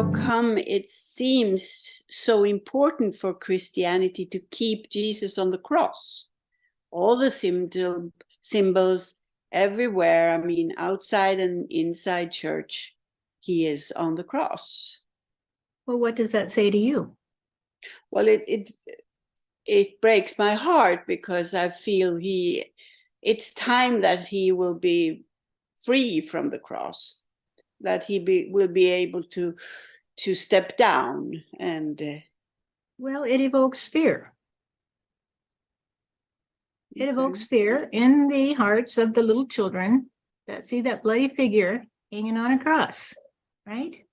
how come it seems so important for Christianity to keep Jesus on the cross? All the symbols everywhere, I mean, outside and inside church, he is on the cross. Well, what does that say to you? Well, it breaks my heart, because I feel it's time that he will be free from the cross, that he will be able to step down. And well, it evokes fear. It evokes okay. fear in the hearts of the little children that see that bloody figure hanging on a cross, right?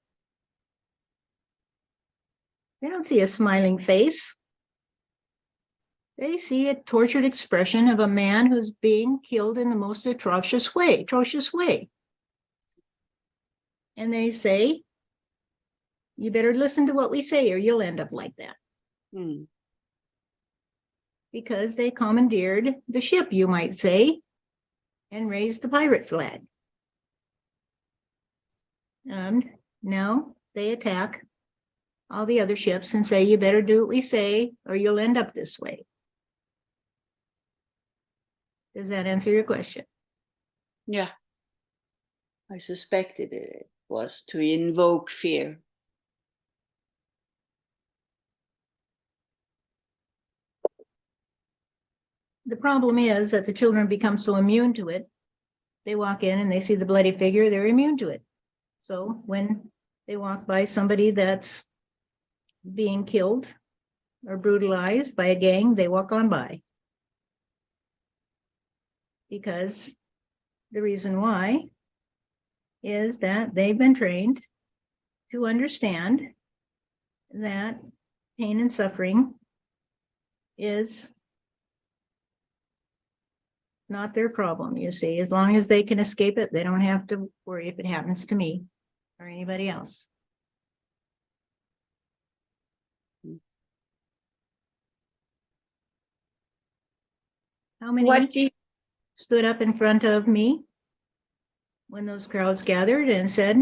They don't see a smiling face. They see a tortured expression of a man who's being killed in the most atrocious way. And they say, you better listen to what we say or you'll end up like that. Because they commandeered the ship, you might say, and raised the pirate flag. And now they attack all the other ships and say, you better do what we say or you'll end up this way. Does that answer your question? Yeah. I suspected it was to invoke fear. The problem is that the children become so immune to it. They walk in and they see the bloody figure, they're immune to it. So when they walk by somebody that's being killed or brutalized by a gang, they walk on by. Because the reason why is that they've been trained to understand that pain and suffering is not their problem, you see. As long as they can escape it, they don't have to worry if it happens to me or anybody else. How many stood up in front of me when those crowds gathered and said,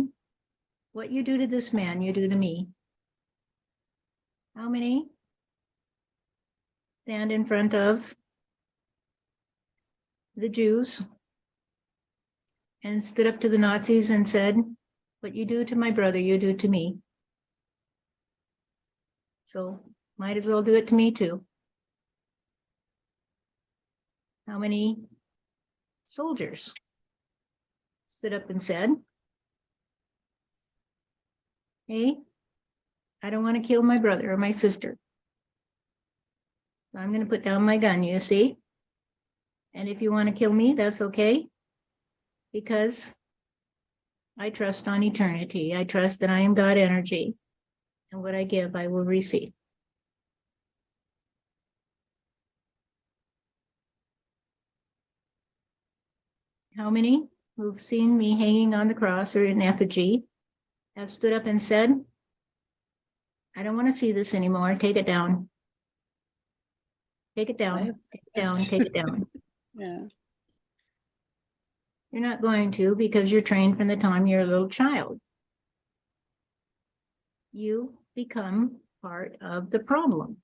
what you do to this man, you do to me? How many stand in front of the Jews and stood up to the Nazis and said, what you do to my brother, you do to me? So might as well do it to me too. How many soldiers stood up and said, hey, I don't want to kill my brother or my sister. So I'm going to put down my gun, you see? And if you want to kill me, that's okay. Because I trust on eternity. I trust that I am God energy. And what I give, I will receive. How many who've seen me hanging on the cross or in effigy have stood up and said, I don't want to see this anymore. Take it down. Take it down. Take it down. Take it down. Yeah. You're not going to, because you're trained from the time you're a little child. You become part of the problem.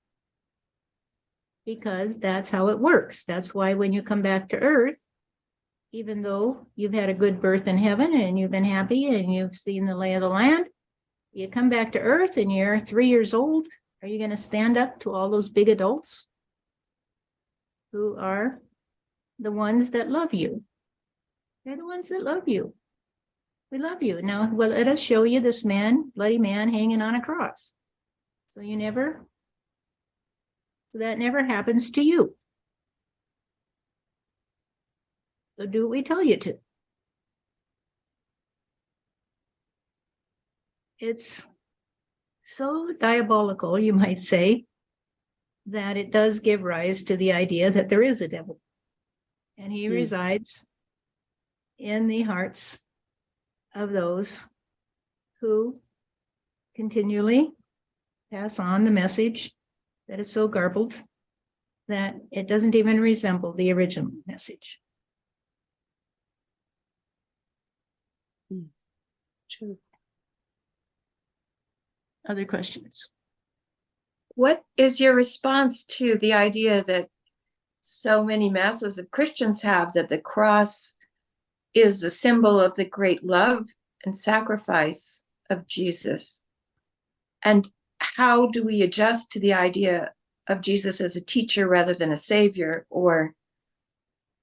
Because that's how it works. That's why when you come back to earth, even though you've had a good birth in heaven and you've been happy and you've seen the lay of the land, you come back to earth and you're 3 years old. Are you going to stand up to all those big adults who are the ones that love you? They're the ones that love you. We love you. Now, well, let us show you this man, bloody man, hanging on a cross. So that never happens to you. So do what we tell you to. It's so diabolical, you might say, that it does give rise to the idea that there is a devil. And he resides in the hearts of those who continually pass on the message that is so garbled that it doesn't even resemble the original message. True. Other questions? What is your response to the idea that so many masses of Christians have, that the cross is a symbol of the great love and sacrifice of Jesus? And how do we adjust to the idea of Jesus as a teacher rather than a savior, or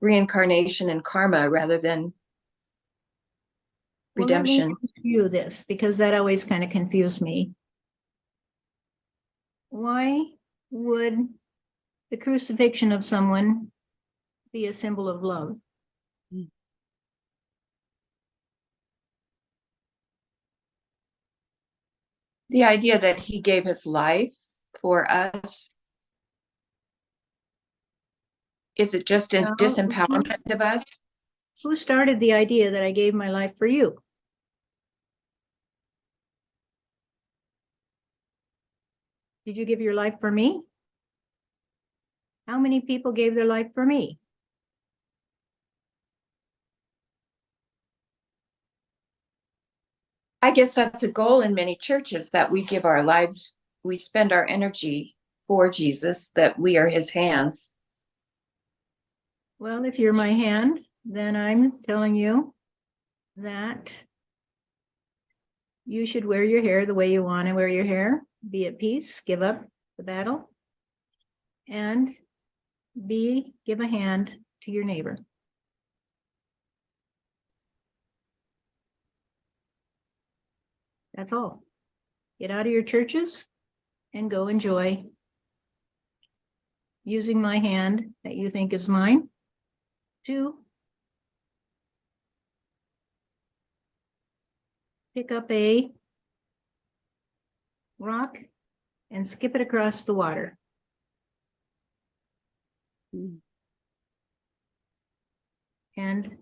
reincarnation and karma rather than redemption? Well, let me ask you this, because that always kind of confused me. Why would the crucifixion of someone be a symbol of love? The idea that he gave his life for us. Is it just a Well, disempowerment of us? Who started the idea that I gave my life for you? Did you give your life for me? How many people gave their life for me? I guess that's a goal in many churches, that we give our lives, we spend our energy for Jesus, that we are his hands. Well, if you're my hand, then I'm telling you that you should wear your hair the way you want to wear your hair, be at peace, give up the battle, and give a hand to your neighbor. That's all. Get out of your churches and go enjoy using my hand that you think is mine to pick up a rock and skip it across the water. And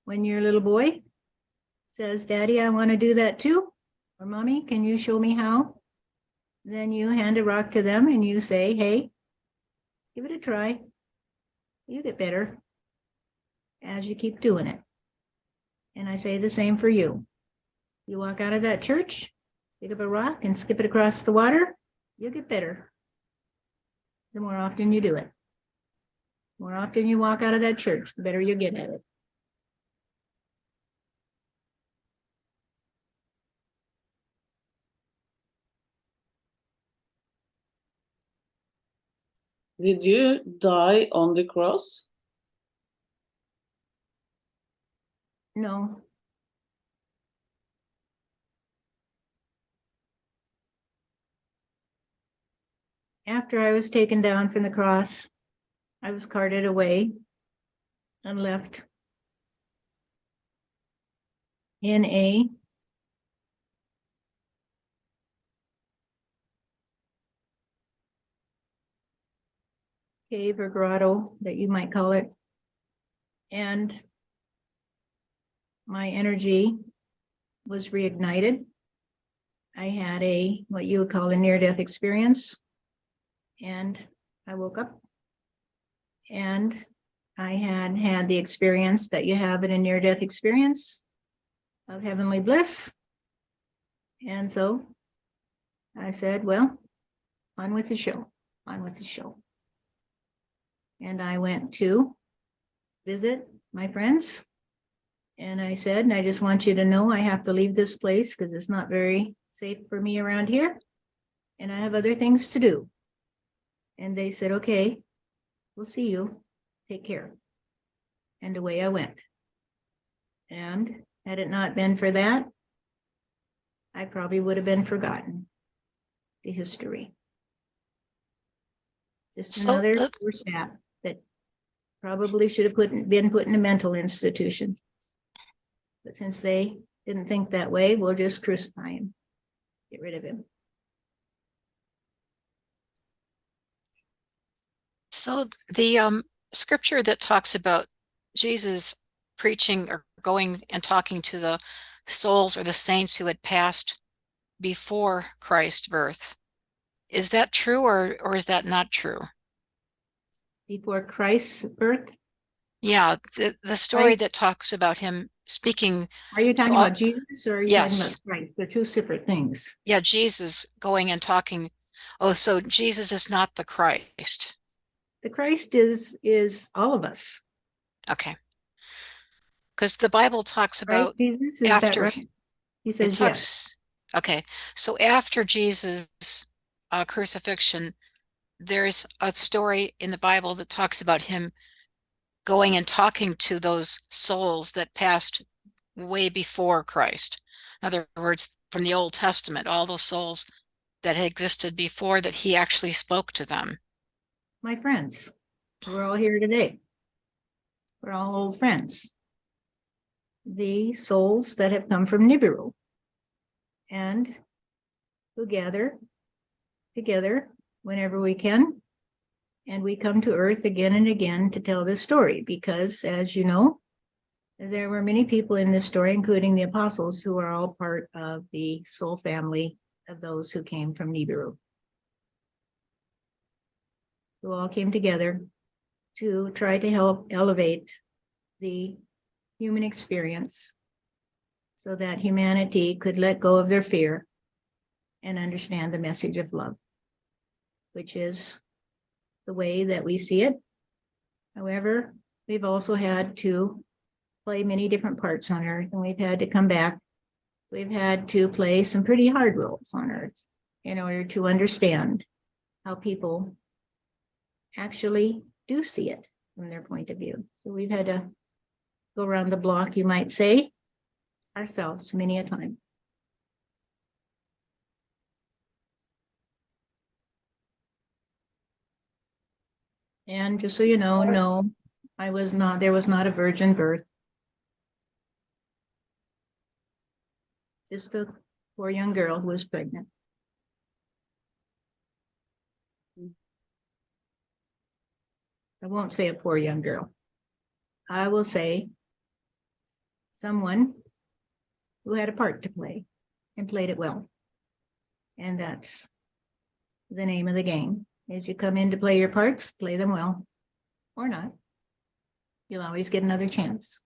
when your little boy says, Daddy, I want to do that too, or Mommy, can you show me how? Then you hand a rock to them and you say, hey, give it a try. You get better as you keep doing it. And I say the same for you. You walk out of that church, pick up a rock and skip it across the water, you'll get better the more often you do it. The more often you walk out of that church, the better you get at it. Did you die on the cross? No. After I was taken down from the cross, I was carted away and left in a cave or grotto, that you might call it. And my energy was reignited. I had what you would call a near-death experience. And I woke up and I had the experience that you have in a near-death experience of heavenly bliss. And so I said, well, on with the show, on with the show. And I went to visit my friends. And I said, and I just want you to know I have to leave this place because it's not very safe for me around here. And I have other things to do. And they said, okay, we'll see you. Take care. And away I went. And had it not been for that, I probably would have been forgotten to history. Just another poor sap that probably should have been put in a mental institution. But since they didn't think that way, we'll just crucify him, get rid of him. So the scripture that talks about Jesus preaching or going and talking to the souls or the saints who had passed before Christ's birth, is that true or is that not true? Before Christ's birth? Yeah, the story that talks about him speaking, Are you talking all- about Jesus or are you talking yes. about Christ? They're two separate things. yeah, Jesus going and talking. Oh, so Jesus is not the Christ. The Christ is all of us, Okay. Because the Bible talks right? about Jesus, is that after right? He it says yes. talks, okay. So after Jesus' crucifixion, there's a story in the Bible that talks about him going and talking to those souls that passed way before Christ. In other words, from the Old Testament, all those souls that had existed before that he actually spoke to them. My friends, we're all here today. We're all old friends. The souls that have come from Nibiru and who gather together whenever we can. And we come to Earth again and again to tell this story because, as you know, there were many people in this story, including the apostles, who are all part of the soul family of those who came from Nibiru, who all came together to try to help elevate the human experience so that humanity could let go of their fear and understand the message of love, which is the way that we see it. However, we've also had to play many different parts on Earth, and we've had to come back. We've had to play some pretty hard roles on Earth in order to understand how people actually do see it from their point of view. So we've had to go around the block, you might say, ourselves many a time. And just so you know, no, there was not a virgin birth. Just a poor young girl who was pregnant. I won't say a poor young girl. I will say someone who had a part to play and played it well. And that's the name of the game. As you come in to play your parts, play them well or not. You'll always get another chance.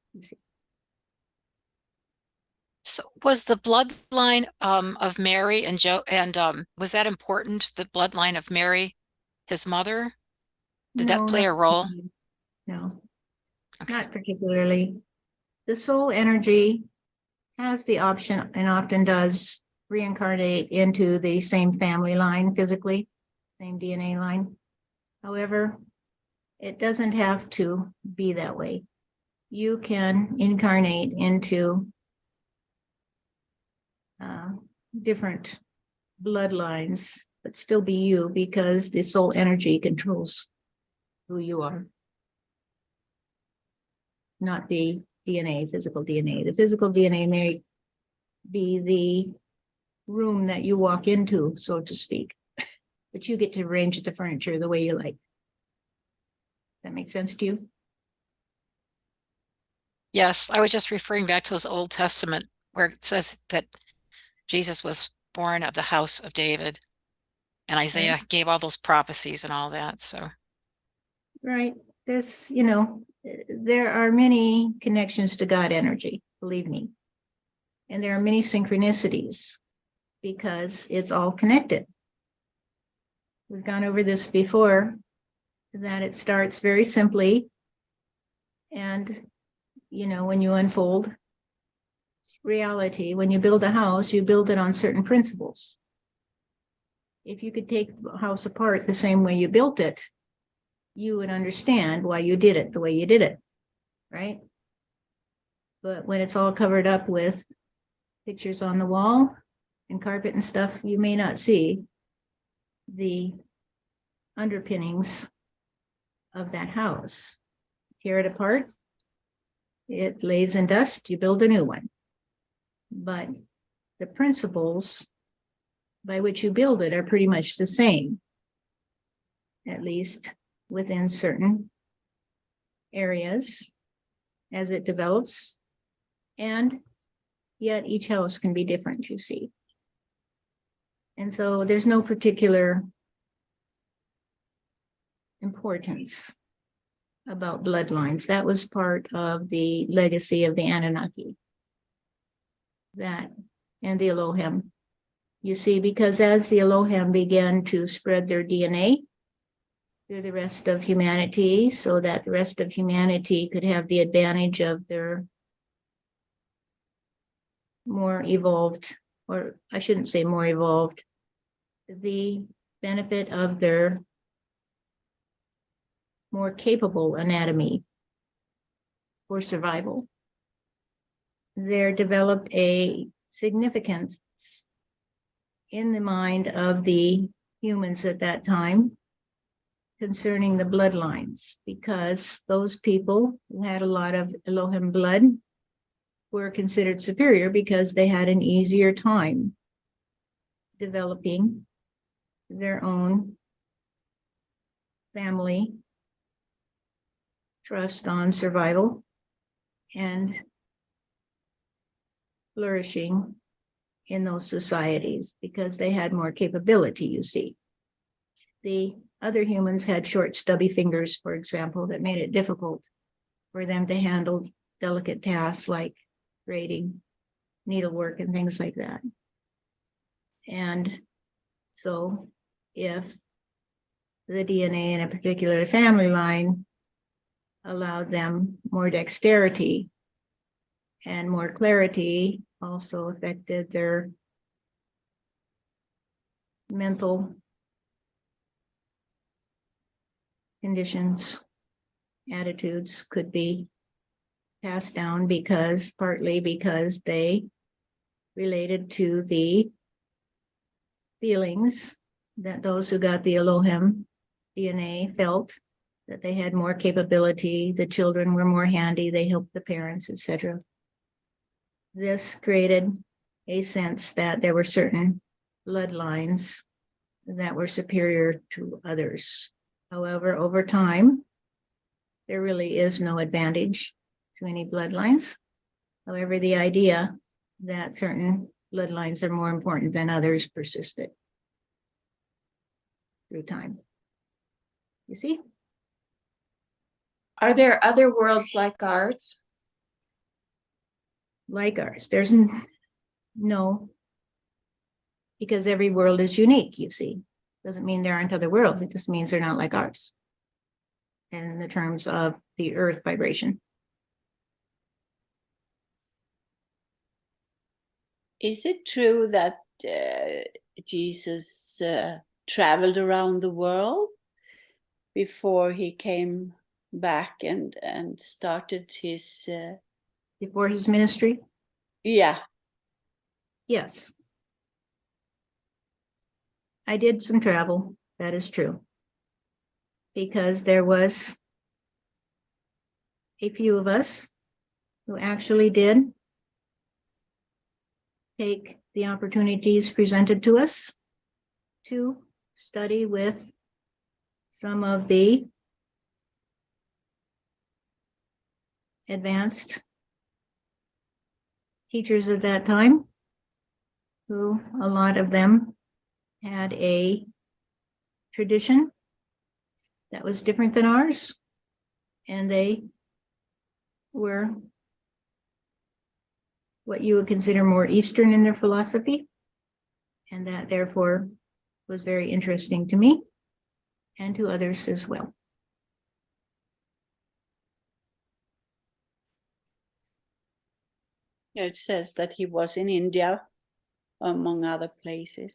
So was the bloodline of Mary and Joe and was that important, the bloodline of Mary, his mother? Did that play a role? No, Okay. not particularly. The soul energy has the option and often does reincarnate into the same family line physically, same DNA line. However, it doesn't have to be that way. You can incarnate into different bloodlines, but still be you because the soul energy controls who you are, not the DNA, physical DNA. The physical DNA may be the room that you walk into, so to speak, but you get to arrange the furniture the way you like. That makes sense to you? Yes, I was just referring back to his Old Testament where it says that Jesus was born of the house of David. And Isaiah gave all those prophecies and all that. So Right. There's, there are many connections to God energy, believe me. And there are many synchronicities because it's all connected. We've gone over this before, that it starts very simply. And, when you unfold reality, when you build a house, you build it on certain principles. If you could take the house apart the same way you built it, you would understand why you did it the way you did it, right? But when it's all covered up with pictures on the wall and carpet and stuff, you may not see the underpinnings of that house. Tear it apart, it lays in dust, you build a new one. But the principles by which you build it are pretty much the same, at least within certain areas as it develops. And yet each house can be different, you see. And so there's no particular importance about bloodlines. That was part of the legacy of the Anunnaki. That and the Elohim. You see, because as the Elohim began to spread their DNA through the rest of humanity, so that the rest of humanity could have the advantage of their more evolved, or I shouldn't say more evolved, the benefit of their more capable anatomy for survival. There developed a significance in the mind of the humans at that time concerning the bloodlines, because those people who had a lot of Elohim blood were considered superior because they had an easier time developing their own family trust on survival and flourishing in those societies because they had more capability, you see. The other humans had short, stubby fingers, for example, that made it difficult for them to handle delicate tasks like braiding, needlework, and things like that. And so if the DNA in a particular family line allowed them more dexterity and more clarity, also affected their mental conditions, attitudes could be passed down partly because they related to the feelings that those who got the Elohim DNA felt, that they had more capability, the children were more handy, they helped the parents, etc. This created a sense that there were certain bloodlines that were superior to others. However, over time, there really is no advantage to any bloodlines. However, the idea that certain bloodlines are more important than others persisted through time. You see? Are there other worlds like ours? Like ours. There's no, because every world is unique, you see. Doesn't mean there aren't other worlds. It just means they're not like ours in the terms of the earth vibration. Is it true that Jesus traveled around the world before he came back and started his Before his ministry? yeah. Yes. I did some travel, that is true. Because there was a few of us who actually did take the opportunities presented to us to study with some of the advanced teachers of that time, who a lot of them had a tradition that was different than ours, and they were what you would consider more Eastern in their philosophy, and that therefore was very interesting to me and to others as well. It says that he was in India, among other places.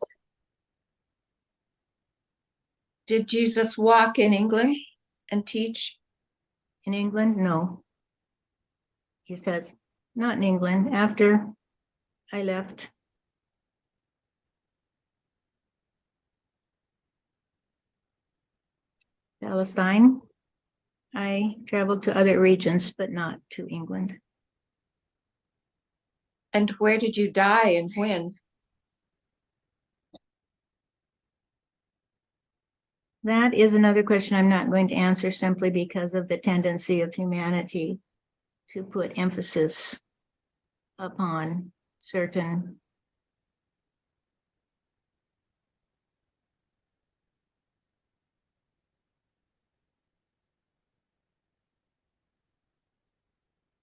Did Jesus walk in England and teach? In England, no. He says, not in England. After I left Palestine, I traveled to other regions, but not to England. And where did you die and when? That is another question I'm not going to answer simply because of the tendency of humanity to put emphasis upon certain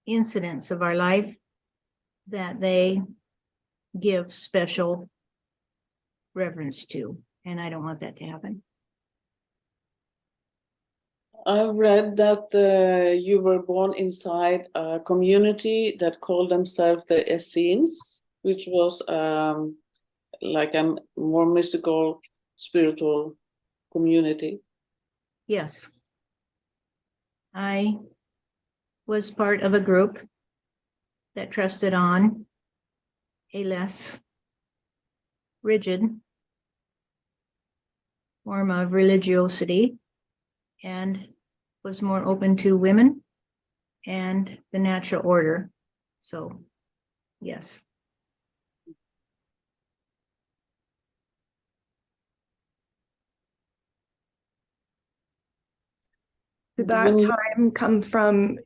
incidents of our life that they give special reverence to. And I don't want that to happen. I've read that you were born inside a community that called themselves the Essenes, which was like a more mystical, spiritual community. Yes. I was part of a group that trusted on a less rigid form of religiosity and was more open to women and the natural order. So, yes. Did that time come from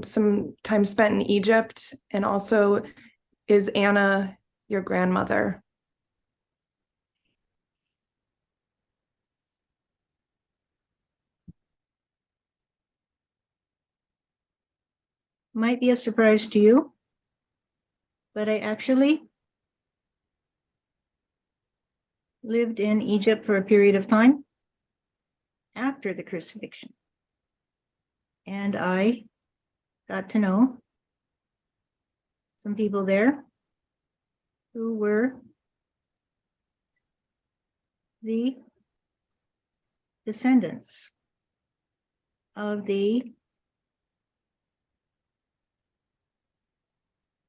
some time spent in Egypt? And also, is Anna your grandmother? Might be a surprise to you, but I actually lived in Egypt for a period of time after the crucifixion. And I got to know some people there who were the descendants of the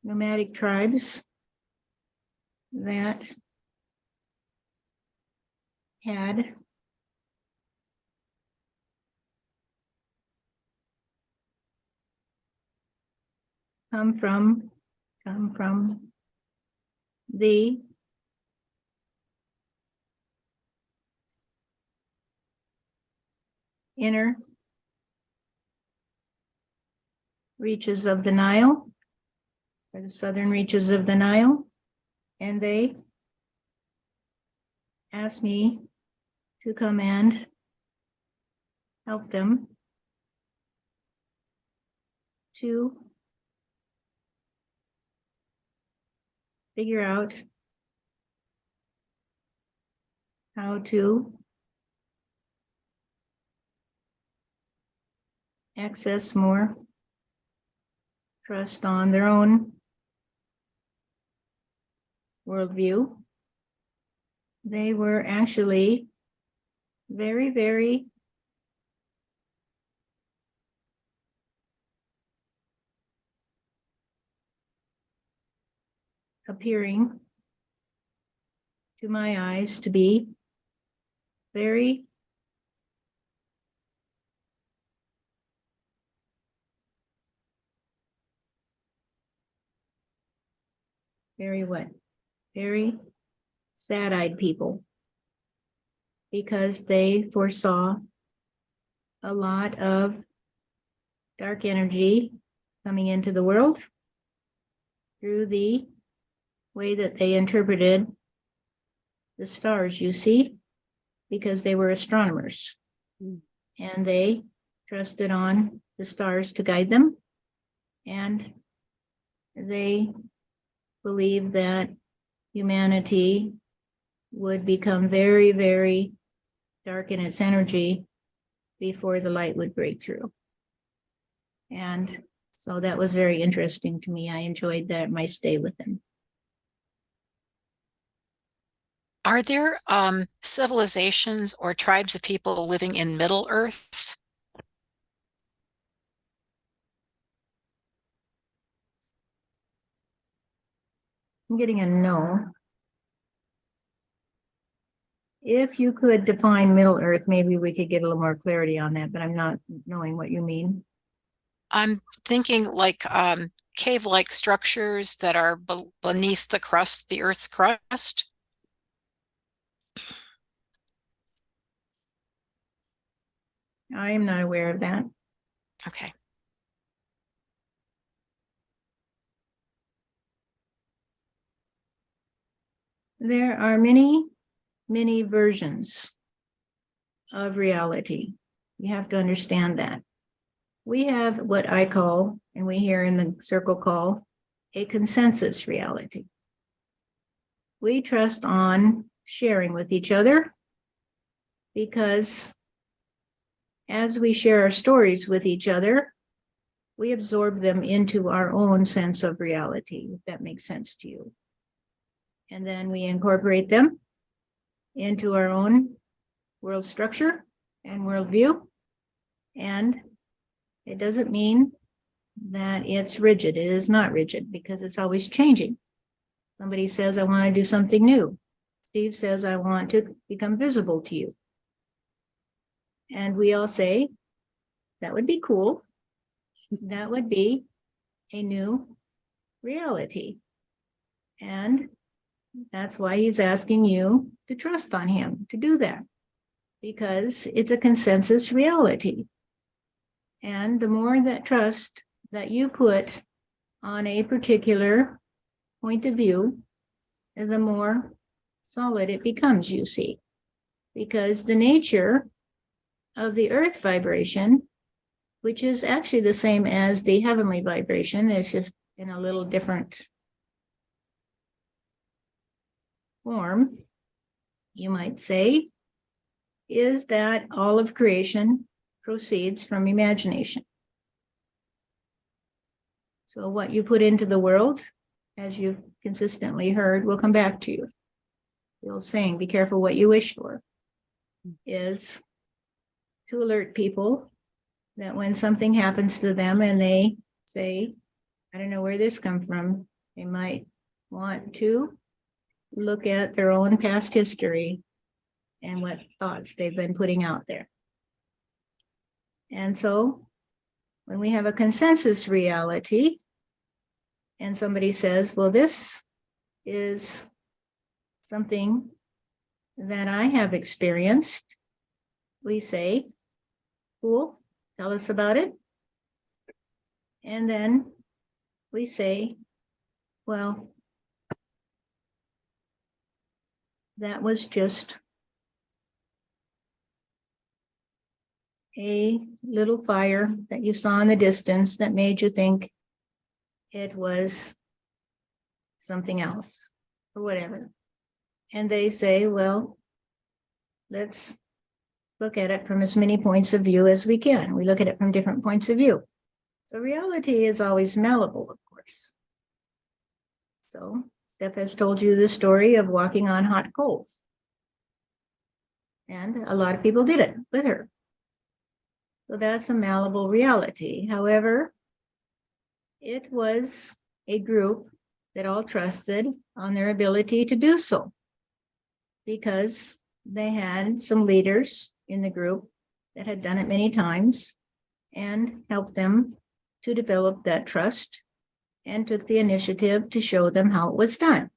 nomadic tribes that had come from the inner reaches of the Nile, or the southern reaches of the Nile, and they asked me to come and help them to figure out how to access more trust on their own worldview. They were actually very, very appearing to my eyes to be very what? Very sad-eyed people, because they foresaw a lot of dark energy coming into the world through the way that they interpreted the stars, you see, because they were astronomers. And they trusted on the stars to guide them. And they believed that humanity would become very, very dark in its energy before the light would break through. And so that was very interesting to me. I enjoyed that, my stay with them. Are there civilizations or tribes of people living in Middle Earth? I'm getting a no. If you could define Middle Earth, maybe we could get a little more clarity on that, but I'm not knowing what you mean. I'm thinking like cave-like structures that are beneath the crust, the Earth's crust. I am not aware of that. Okay. There are many, many versions of reality. You have to understand that. we have what I call, and we here in the circle call, a consensus reality. We trust on sharing with each other because as we share our stories with each other, we absorb them into our own sense of reality, if that makes sense to you. And then we incorporate them into our own world structure and worldview. And it doesn't mean that it's rigid. It is not rigid because it's always changing. Somebody says, I want to do something new. Steve says, I want to become visible to you. And we all say, that would be cool. That would be a new reality. And that's why he's asking you to trust on him to do that, because it's a consensus reality. And the more that trust that you put on a particular point of view, the more solid it becomes, you see, because the nature of the earth vibration, which is actually the same as the heavenly vibration, it's just in a little different form, you might say, is that all of creation proceeds from imagination. So what you put into the world, as you've consistently heard, will come back to you. The old saying, be careful what you wish for, is to alert people that when something happens to them and they say, I don't know where this comes from, they might want to look at their own past history and what thoughts they've been putting out there. And so when we have a consensus reality and somebody says, well, this is something that I have experienced, we say, cool, tell us about it. And then we say, well, that was just a little fire that you saw in the distance that made you think it was something else or whatever. And they say, well, let's look at it from as many points of view as we can. We look at it from different points of view. So reality is always malleable, of course. So Steph has told you the story of walking on hot coals. And a lot of people did it with her. So that's a malleable reality. However, it was a group that all trusted on their ability to do so, because they had some leaders in the group that had done it many times and helped them to develop that trust and took the initiative to show them how it was done.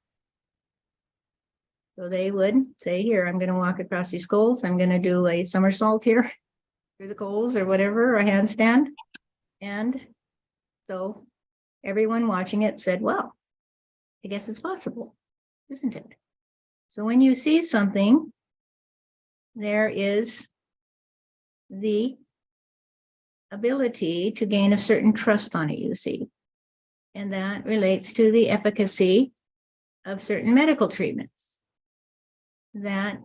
So they would say, here, I'm going to walk across these coals. I'm going to do a somersault here through the coals or whatever, a handstand. And so everyone watching it said, well, I guess it's possible, isn't it? So when you see something, there is the ability to gain a certain trust on it, you see. And that relates to the efficacy of certain medical treatments. That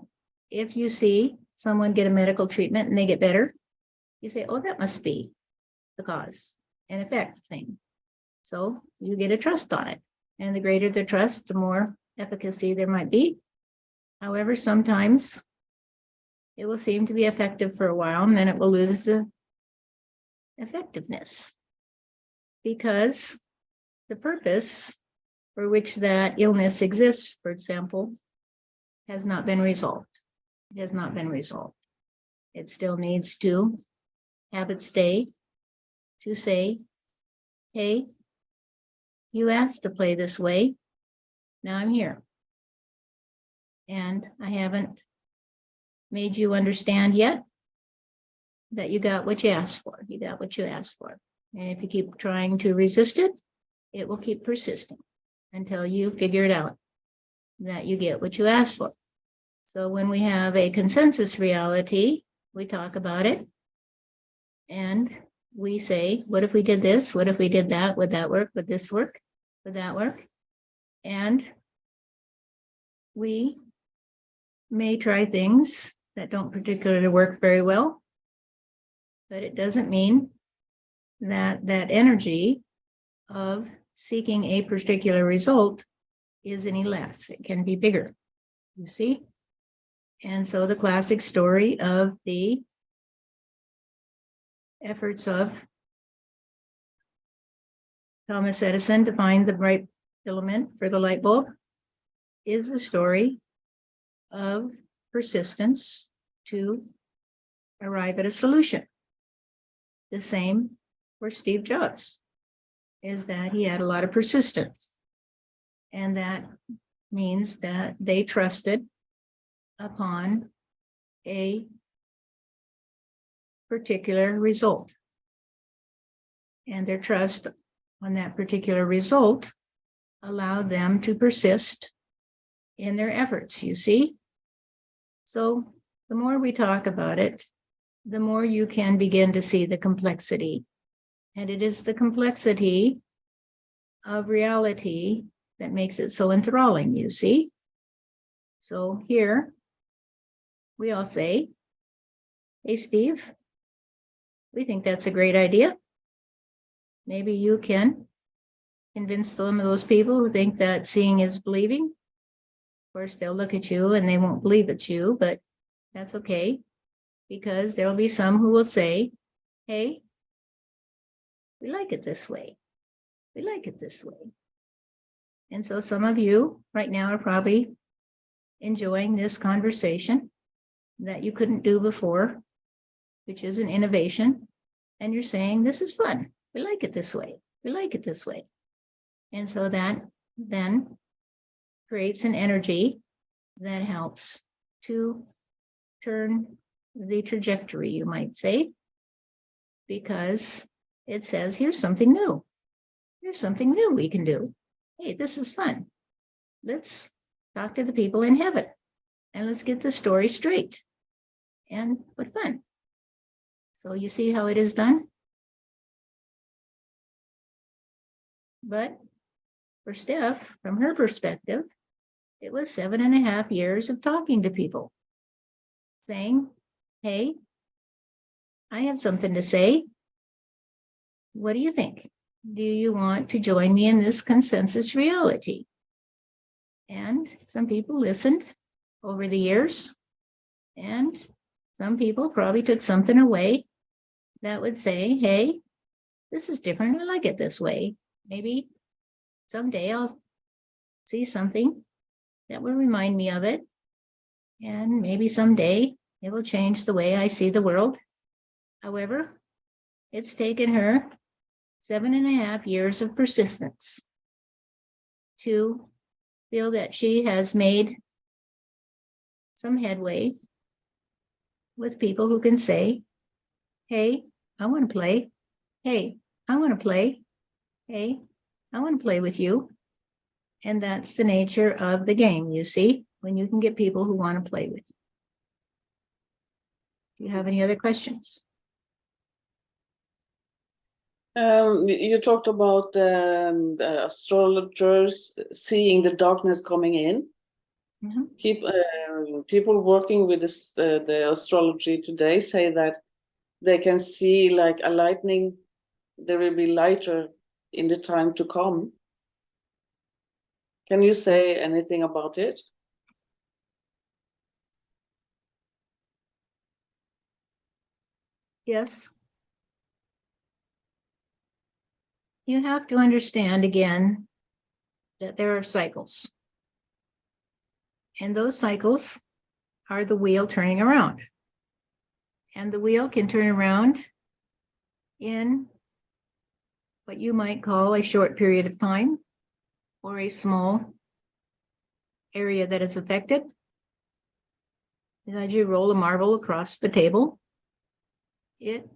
if you see someone get a medical treatment and they get better, you say, oh, that must be the cause and effect thing. So you get a trust on it. And the greater the trust, the more efficacy there might be. However, sometimes it will seem to be effective for a while and then it will lose its effectiveness, because the purpose for which that illness exists, for example, has not been resolved. It has not been resolved. It still needs to have its day to say, hey, you asked to play this way. Now I'm here. And I haven't made you understand yet that you got what you asked for. You got what you asked for. And if you keep trying to resist it, it will keep persisting until you figure it out that you get what you asked for. So when we have a consensus reality, we talk about it. And we say, what if we did this? What if we did that? Would that work? Would this work? Would that work? And we may try things that don't particularly work very well, but it doesn't mean that that energy of seeking a particular result is any less. It can be bigger, you see? And so the classic story of the efforts of Thomas Edison to find the right filament for the light bulb is the story of persistence to arrive at a solution. The same for Steve Jobs, is that he had a lot of persistence. And that means that they trusted upon a particular result. And their trust on that particular result allowed them to persist in their efforts, you see? So the more we talk about it, the more you can begin to see the complexity. And it is the complexity of reality that makes it so enthralling, you see? So here, we all say, hey, Steve, we think that's a great idea. Maybe you can convince some of those people who think that seeing is believing. Of course, they'll look at you and they won't believe it's you, but that's okay, because there'll be some who will say, hey, we like it this way. We like it this way. And so some of you right now are probably enjoying this conversation that you couldn't do before, which is an innovation. And you're saying, this is fun. We like it this way. We like it this way. And so that then creates an energy that helps to turn the trajectory, you might say, because it says, here's something new. Here's something new we can do. Hey, this is fun. Let's talk to the people in heaven and let's get the story straight. And what fun. So you see how it is done? But for Steph, from her perspective, it was 7.5 years of talking to people, saying, hey, I have something to say. What do you think? Do you want to join me in this consensus reality? And some people listened over the years, and some people probably took something away that would say, hey, this is different. I like it this way. Maybe someday I'll see something that will remind me of it. And maybe someday it will change the way I see the world. However, it's taken her 7.5 years of persistence to feel that she has made some headway with people who can say, hey, I want to play. Hey, I want to play. Hey, I want to play with you. And that's the nature of the game, you see, when you can get people who want to play with you. Do you have any other questions? You talked about the astrologers seeing the darkness coming in. Mhm. People working with this, the astrology today say that they can see like a lightning, there will be lighter in the time to come. Can you say anything about it? Yes. You have to understand again that there are cycles. And those cycles are the wheel turning around. And the wheel can turn around in what you might call a short period of time or a small area that is affected. As you roll a marble across the table, it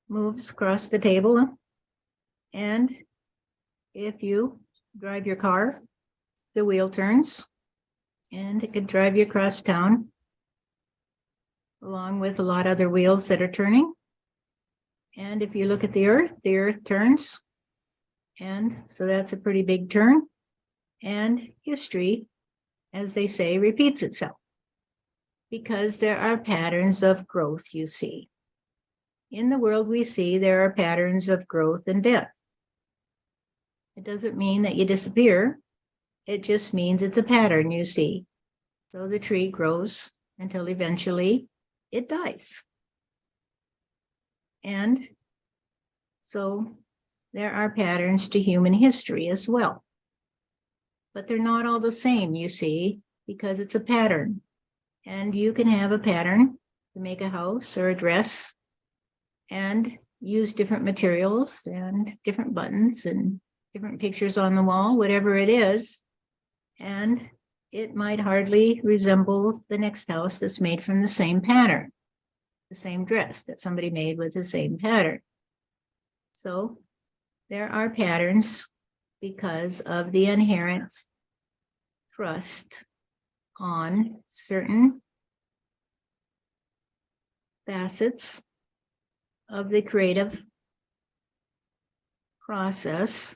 moves across the table. And if you drive your car, the wheel turns and it could drive you across town along with a lot of other wheels that are turning. And if you look at the earth turns. And so that's a pretty big turn. And history, as they say, repeats itself. Because there are patterns of growth, you see. In the world we see, there are patterns of growth and death. It doesn't mean that you disappear. It just means it's a pattern, you see. So the tree grows until eventually it dies. And so there are patterns to human history as well. But they're not all the same, you see, because it's a pattern. And you can have a pattern to make a house or a dress and use different materials and different buttons and different pictures on the wall, whatever it is. And it might hardly resemble the next house that's made from the same pattern, the same dress that somebody made with the same pattern. So there are patterns because of the inherent trust on certain facets of the creative process.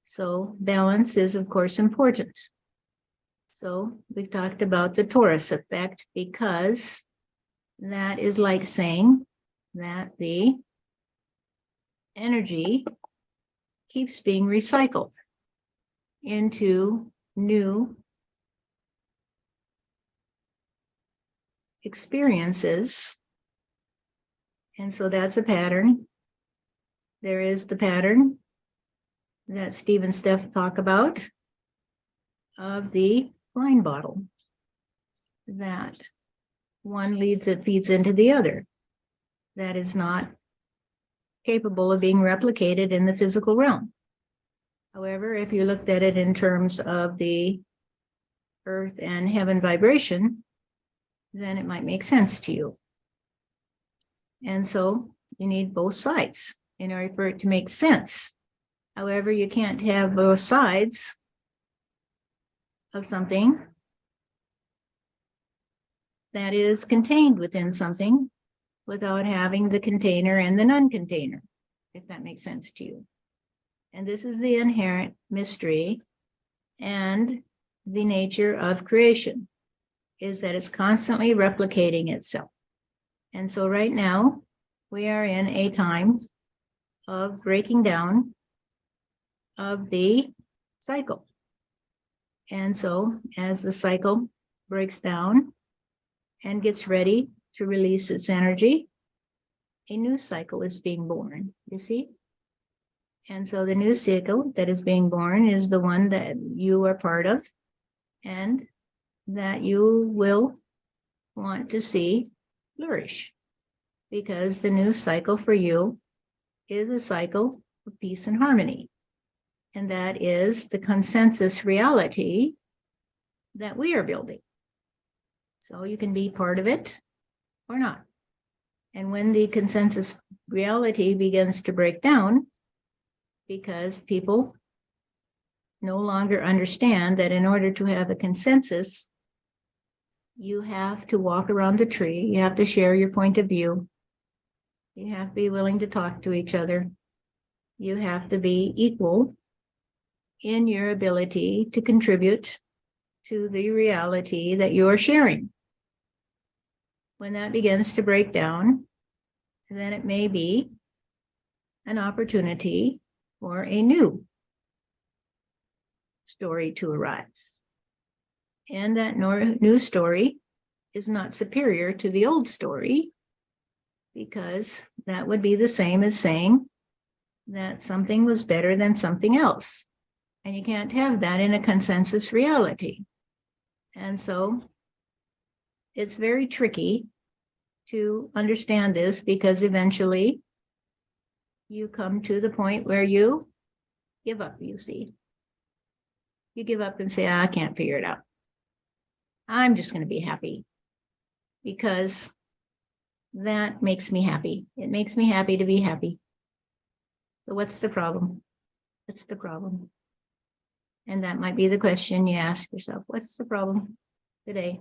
So balance is, of course, important. So we've talked about the Taurus effect because that is like saying that the energy keeps being recycled into new experiences. And so that's a pattern. There is the pattern that Steve and Steph talk about of the wine bottle, that one feeds into the other. That is not capable of being replicated in the physical realm. However, if you looked at it in terms of the earth and heaven vibration, then it might make sense to you. And so you need both sides in order for it to make sense. However, you can't have both sides of something that is contained within something without having the container and the non-container, if that makes sense to you. And this is the inherent mystery and the nature of creation, is that it's constantly replicating itself. And so right now, we are in a time of breaking down of the cycle. And so as the cycle breaks down and gets ready to release its energy, a new cycle is being born, you see? And so the new cycle that is being born is the one that you are part of and that you will want to see flourish, because the new cycle for you is a cycle of peace and harmony. And that is the consensus reality that we are building. So you can be part of it or not. And when the consensus reality begins to break down, because people no longer understand that in order to have a consensus, you have to walk around the tree, you have to share your point of view, you have to be willing to talk to each other, you have to be equal in your ability to contribute to the reality that you're sharing. When that begins to break down, then it may be an opportunity for a new story to arise. And that new story is not superior to the old story, because that would be the same as saying that something was better than something else. And you can't have that in a consensus reality. And so it's very tricky to understand this, because eventually you come to the point where you give up, you see. You give up and say, I can't figure it out. I'm just going to be happy, because that makes me happy. It makes me happy to be happy. So what's the problem? What's the problem? And that might be the question you ask yourself. What's the problem today?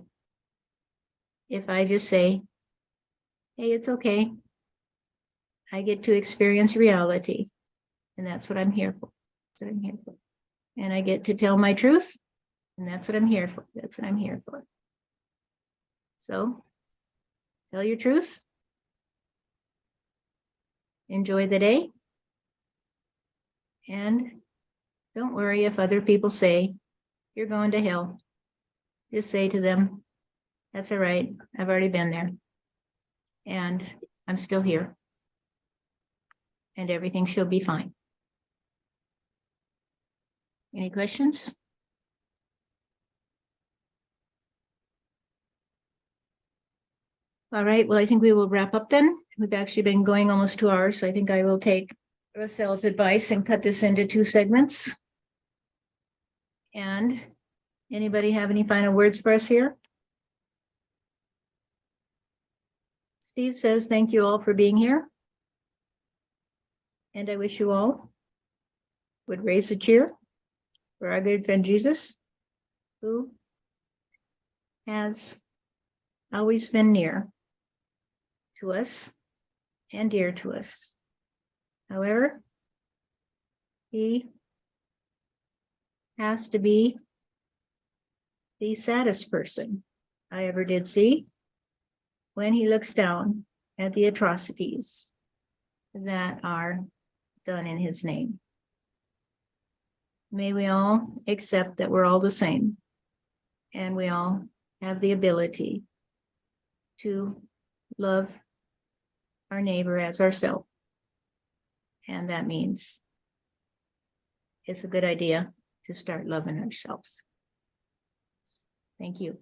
If I just say, hey, it's okay. I get to experience reality. And that's what I'm here for. That's what I'm here for. And I get to tell my truth. And that's what I'm here for. That's what I'm here for. So tell your truth. Enjoy the day. And don't worry if other people say you're going to hell. Just say to them, that's all right. I've already been there. And I'm still here. And everything shall be fine. Any questions? All right, well, I think we will wrap up then. We've actually been going almost 2 hours, so I think I will take Rossel's advice and cut this into 2 segments. And anybody have any final words for us here? Steve says, thank you all for being here. And I wish you all would raise a cheer for our good friend Jesus, who has always been near to us and dear to us. However, he has to be the saddest person I ever did see when he looks down at the atrocities that are done in his name. May we all accept that we're all the same, and we all have the ability to love our neighbor as ourselves. And that means it's a good idea to start loving ourselves. Thank you.